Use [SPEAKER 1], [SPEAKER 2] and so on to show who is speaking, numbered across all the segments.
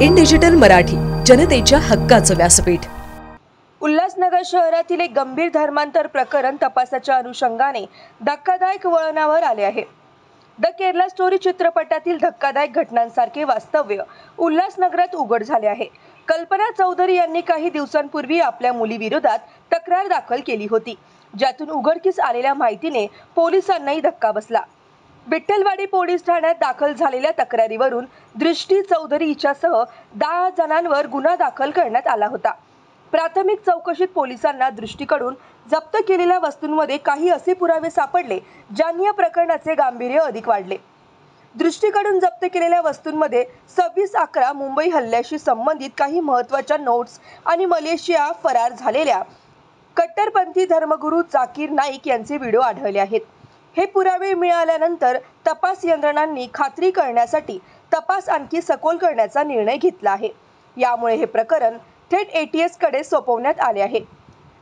[SPEAKER 1] In digital Marathi, जनतेच्या हक्काचं व्यासपीठ।
[SPEAKER 2] उल्हासनगर शहरातील एक गंभीर धर्मांतर प्रकरण तपासाच्या अनुषंगाने धक्कादायक वळणावर आले आहे। द केरला स्टोरी चित्रपटातील धक्कादायक घटनांसारखे वास्तव्य उल्हासनगरात उघड झाले आहे। कल्पना चौधरी यांनी काही दिवसांपूर्वी आपल्या मुलीविरोधात तक्रार दाखल केली होती, ज्यातून उघडकीस आलेल्या माहितीने पोलिसांनाही धक्का बसला। विठ्ठलवाडी पोलीस ठाण्यात दाखल झालेल्या तक्रारीवरून दृष्टी चौधरी हिच्यासह 10 जणांवर गुन्हा दाखल करण्यात आला होता। प्राथमिक चौकशीत पोलिसांना दृष्टीकडून जप्त केलेल्या वस्तूंमध्ये काही असे पुरावे सापडले ज्यांनी या प्रकरणाचे गांभीर्य अधिक वाढले। दृष्टीकडून जप्त केलेल्या वस्तूंमध्ये 26/11 मुंबई हल्ल्याशी संबंधित काही महत्त्वाच्या नोट्स आणि मलेशिया फरार झालेल्या कट्टरपंथी धर्मगुरू जाकीर नाईक यांचे व्हिडिओ आढळले आहेत। हे पुरावे मिळाल्यानंतर तपास यंत्रणांनी खात्री करण्यासाठी तपास आणखी सखोल करण्याचा निर्णय घेतला आहे। यामुळे हे प्रकरण थेट ATS कडे सोपवण्यात आले आहे।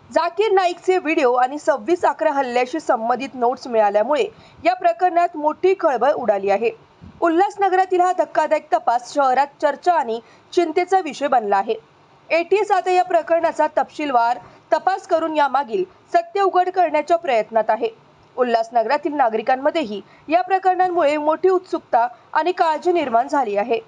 [SPEAKER 2] जाकीर नाईकचे व्हिडिओ आणि 26/11 हल्ल्याशी संबंधित नोट्स मिळाल्यामुळे या प्रकरणात मोठी खळबळ उडाली आहे। उल्हासनगरातील हा धक्कादायक तपास शहरात चर्चा आणि चिंतेचा विषय बनला आहे। ATS आता या प्रकरणाचा तपशीलवार तपास करून यामागील सत्य उघड करण्याच्या प्रयत्नात आहे। उल्हासनगरातील नागरिकांमध्येही या प्रकरणांमुळे मोठी उत्सुकता आणि काळजी निर्माण झाली आहे।